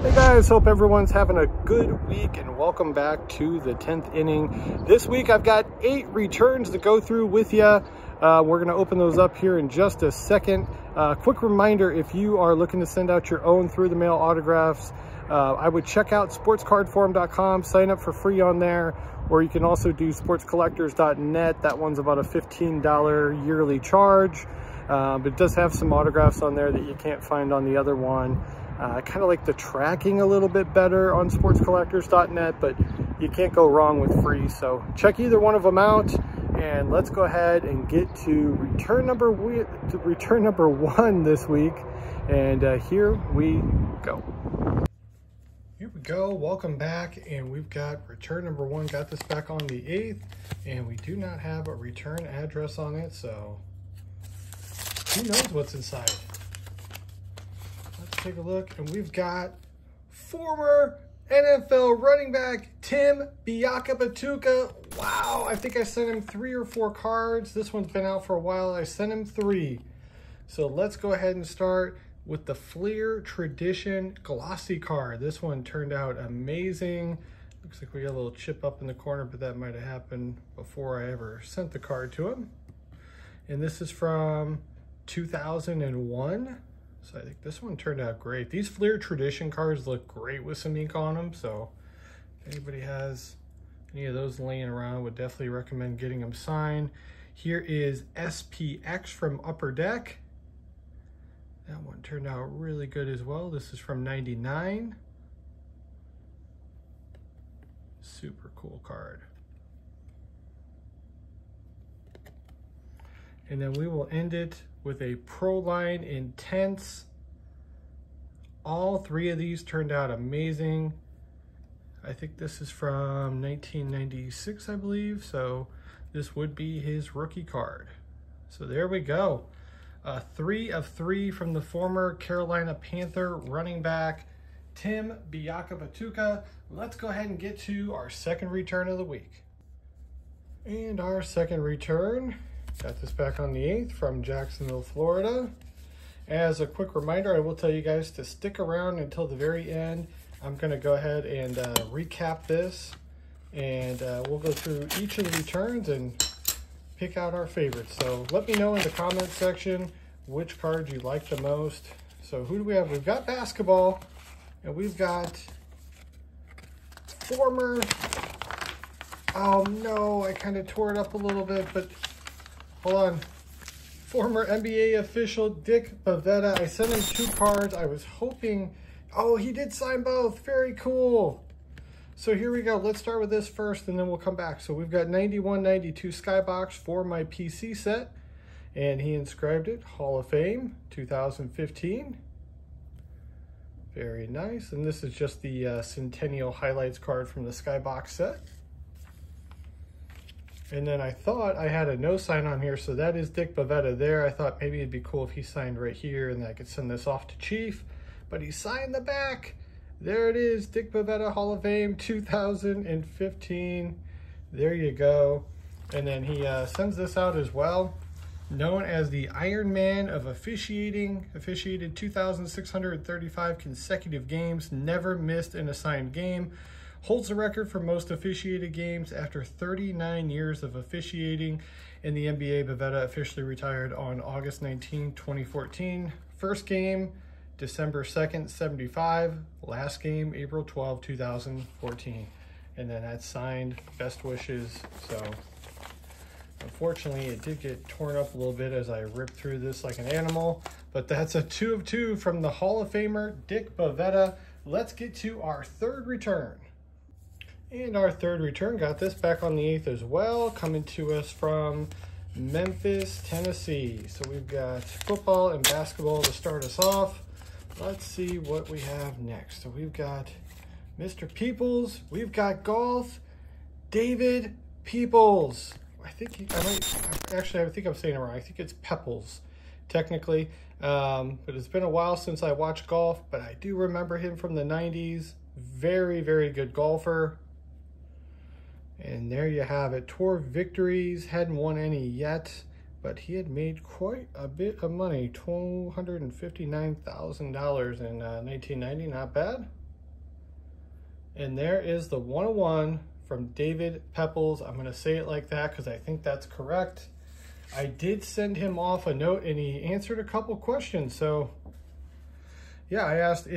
Hey guys, hope everyone's having a good week and welcome back to the 10th inning. This week I've got 8 returns to go through with you. We're going to open those up here in just a second. Quick reminder, if you are looking to send out your own through the mail autographs, I would check out sportscardforum.com, sign up for free on there, or you can also do sportscollectors.net. That one's about a $15 yearly charge, but it does have some autographs on there that you can't find on the other one. I kind of like the tracking a little bit better on sportscollectors.net, but you can't go wrong with free. So check either one of them out, and let's go ahead and get to return number 1 this week. And here we go. Here we go. Welcome back, and we've got return number 1. Got this back on the 8th, and we do not have a return address on it, so who knows what's inside. Let's take a look, and we've got former NFL running back Tim Biakabutuka. Wow, I think I sent him 3 or 4 cards. This one's been out for a while. I sent him 3. So let's go ahead and start with the Fleer Tradition glossy card. This one turned out amazing. Looks like we got a little chip up in the corner, but that might have happened before I ever sent the card to him. And this is from 2001. So I think this one turned out great. These Fleer Tradition cards look great with some ink on them. So if anybody has any of those laying around, would definitely recommend getting them signed. Here is SPX from Upper Deck. That one turned out really good as well. This is from 99. Super cool card. And then we will end it with a Proline Intense. All 3 of these turned out amazing. I think this is from 1996, I believe. So this would be his rookie card. So there we go. 3 of 3 from the former Carolina Panther running back, Tim Biakabutuka. Let's go ahead and get to our second return of the week. And our second return, got this back on the 8th from Jacksonville, Florida. As a quick reminder, I will tell you guys to stick around until the very end. I'm going to go ahead and recap this, and we'll go through each of the returns and pick out our favorites. So let me know in the comment section which card you like the most. So who do we have? We've got basketball, and we've got former, oh no, I kind of tore it up a little bit, but hold on. Former NBA official Dick Bavetta. I sent him 2 cards. I was hoping, oh, he did sign both. Very cool. So here we go. Let's start with this first, and then we'll come back. So we've got 91-92 Skybox for my PC set, and he inscribed it Hall of Fame 2015. Very nice. And this is just the Centennial Highlights card from the Skybox set. And then I thought I had a no sign on here, so that is Dick Bavetta there. I thought maybe it'd be cool if he signed right here, and then I could send this off to Chief, but he signed the back. There it is, Dick Bavetta Hall of Fame 2015. There you go. And then he sends this out as well. Known as the Iron Man of officiating, officiated 2,635 consecutive games, never missed an assigned game. Holds the record for most officiated games after 39 years of officiating in the NBA. Bavetta officially retired on August 19, 2014. First game, December 2nd, 75. Last game, April 12, 2014. And then that's signed, best wishes. So unfortunately, it did get torn up a little bit as I ripped through this like an animal, but that's a 2 of 2 from the Hall of Famer, Dick Bavetta. Let's get to our third return. And our third return, got this back on the 8th as well, coming to us from Memphis, Tennessee. So we've got football and basketball to start us off. Let's see what we have next. So we've got Mr. Peoples. We've got golf, David Peoples. I think I think I'm saying it wrong. I think it's Pepples, technically. But it's been a while since I watched golf, but I do remember him from the 90s. Very, very good golfer. And there you have it. Tour victories, hadn't won any yet, but he had made quite a bit of money, $259,000 in 1990, not bad. And there is the 101 from David Pepples. I'm going to say it like that because I think that's correct. I did send him off a note and he answered a couple questions. So yeah, I asked,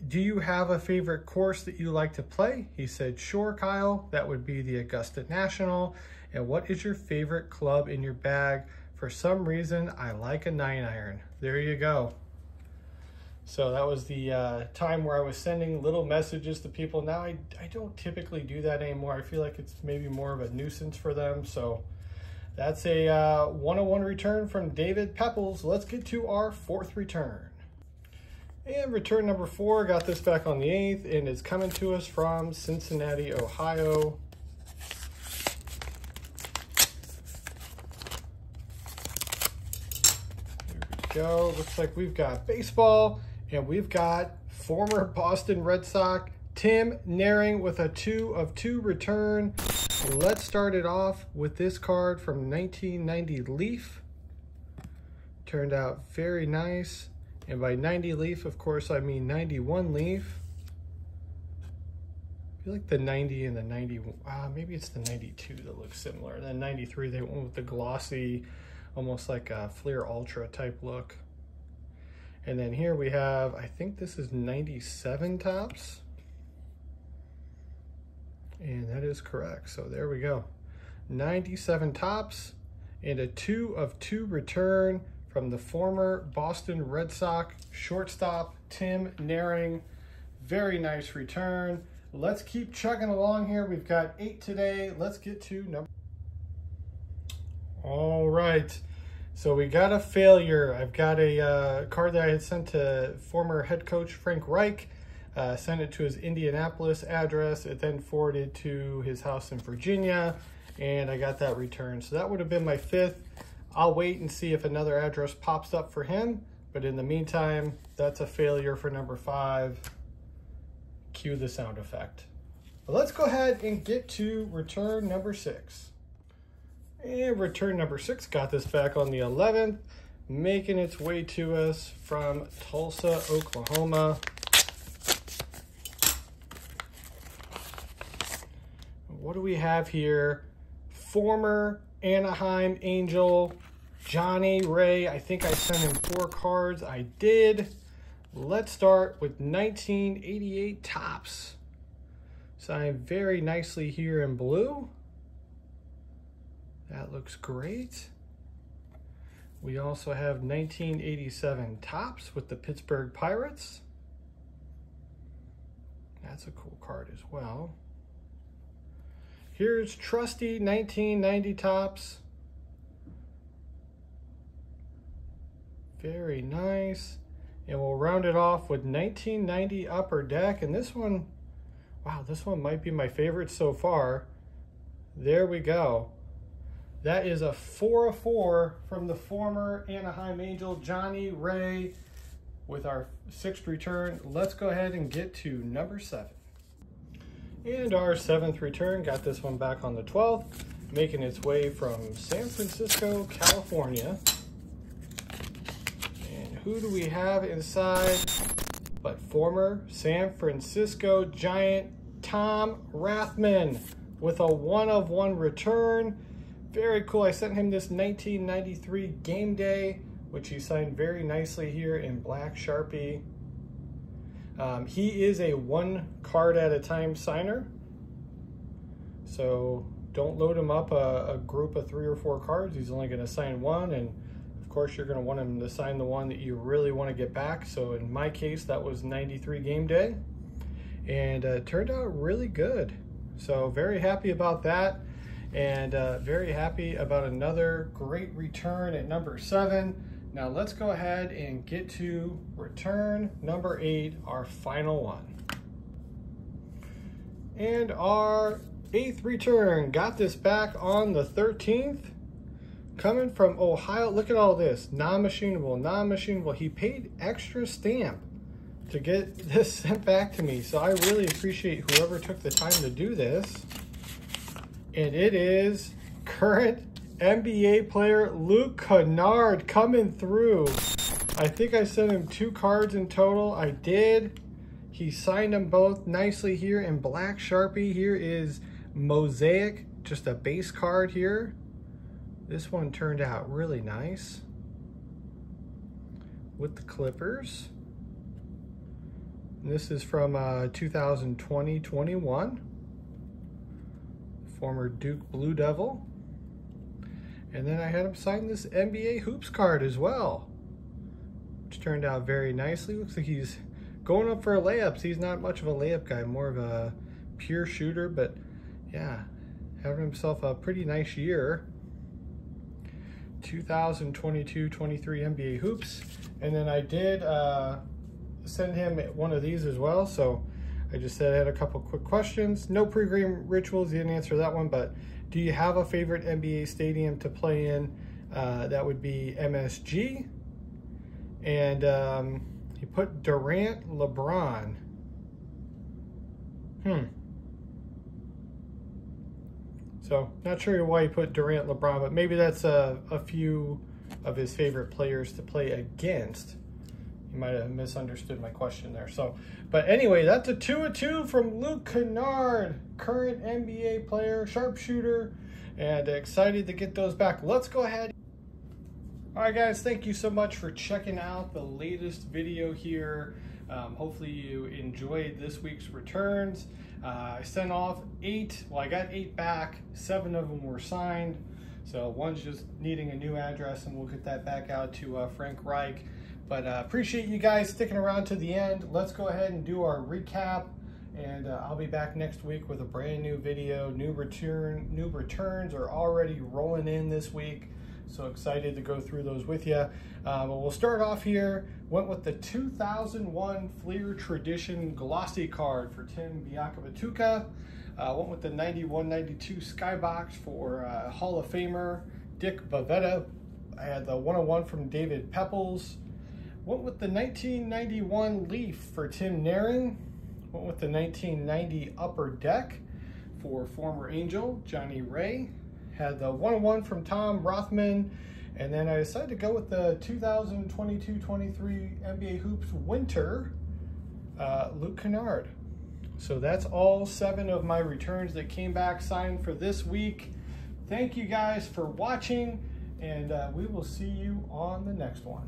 do you have a favorite course that you like to play? He said, sure, Kyle, that would be the Augusta National. And what is your favorite club in your bag? For some reason, I like a 9-iron. There you go. So that was the time where I was sending little messages to people. Now I don't typically do that anymore. I feel like it's maybe more of a nuisance for them. So that's a 101 return from David Pepples. Let's get to our 4th return. And return number 4, got this back on the 8th, and it's coming to us from Cincinnati, Ohio. There we go. Looks like we've got baseball. And we've got former Boston Red Sox, Tim Naehring with a 2 of 2 return. Let's start it off with this card from 1990 Leaf. Turned out very nice. And by 90 Leaf, of course, I mean 91 Leaf. I feel like the 90 and the 90, maybe it's the 92 that looks similar. And then 93, they went with the glossy, almost like a Fleer Ultra type look. And then here we have, I think this is 97 tops. And that is correct. So there we go. 97 tops and a 2 of 2 return from the former Boston Red Sox shortstop, Tim Naehring. Very nice return. Let's keep chugging along here. We've got 8 today. Let's get to number. All right. So we got a failure. I've got a card that I had sent to former head coach Frank Reich. Sent it to his Indianapolis address. It then forwarded to his house in Virginia, and I got that returned. So that would have been my 5th. I'll wait and see if another address pops up for him. But in the meantime, that's a failure for number 5. Cue the sound effect. But let's go ahead and get to return number 6. And return number 6 got this back on the 11th, making its way to us from Tulsa, Oklahoma. What do we have here? Former Anaheim Angel, Johnny Ray. I think I sent him 4 cards. I did. Let's start with 1988 tops. Signed very nicely here in blue. That looks great. We also have 1987 tops with the Pittsburgh Pirates. That's a cool card as well. Here's trusty 1990 tops. Very nice. And we'll round it off with 1990 Upper Deck. And this one, wow, this one might be my favorite so far. There we go. That is a 4 of 4 from the former Anaheim Angel, Johnny Ray, with our 6th return. Let's go ahead and get to number 7. And our 7th return, got this one back on the 12th, making its way from San Francisco, California. And who do we have inside but former San Francisco Giant, Tom Rathman, with a 1 of 1 return. Very cool. I sent him this 1993 Game Day, which he signed very nicely here in black Sharpie. He is a 1 card at a time signer. So don't load him up a group of 3 or 4 cards. He's only going to sign 1. And of course, you're going to want him to sign the one that you really want to get back. So in my case, that was 93 Game Day. And it turned out really good. So very happy about that. And very happy about another great return at number 7. Now let's go ahead and get to return number 8, our final one. And our 8th return, got this back on the 13th. Coming from Ohio, look at all this, non-machinable, non-machinable. He paid extra stamp to get this sent back to me. So I really appreciate whoever took the time to do this. And it is current NBA player Luke Kennard coming through. I think I sent him 2 cards in total. I did. He signed them both nicely here in black Sharpie. Here is Mosaic, just a base card here. This one turned out really nice with the Clippers. And this is from 2020-21. Former Duke Blue Devil. And then I had him sign this NBA Hoops card as well, which turned out very nicely. Looks like he's going up for layups. He's not much of a layup guy, more of a pure shooter, but yeah, having himself a pretty nice year. 2022-23 NBA Hoops. And then I did send him one of these as well. So I just said I had a couple quick questions. No pre-game rituals, he didn't answer that one, but do you have a favorite NBA stadium to play in? That would be MSG. And he put Durant, LeBron. So not sure why he put Durant, LeBron, but maybe that's a few of his favorite players to play against. You might have misunderstood my question there. So, but anyway, that's a 2 of 2 from Luke Kennard, current NBA player, sharpshooter, and excited to get those back. Let's go ahead. All right, guys, thank you so much for checking out the latest video here. Hopefully you enjoyed this week's returns. I sent off 8, well, I got 8 back, 7 of them were signed. So one's just needing a new address, and we'll get that back out to Frank Reich. But appreciate you guys sticking around to the end. Let's go ahead and do our recap, and I'll be back next week with a brand new video. New returns are already rolling in this week, so excited to go through those with you. But we'll start off here. Went with the 2001 Fleer Tradition glossy card for Tim Biakabutuka. Went with the 91-92 Skybox for Hall of Famer Dick Bavetta. I had the 101 from David Pepples. Went with the 1991 Leaf for Tim Naehring. Went with the 1990 Upper Deck for former Angel Johnny Ray. Had the 101 from Tom Rathman. And then I decided to go with the 2022-23 NBA Hoops Winter Luke Kennard. So that's all 7 of my returns that came back signed for this week. Thank you guys for watching, and we will see you on the next one.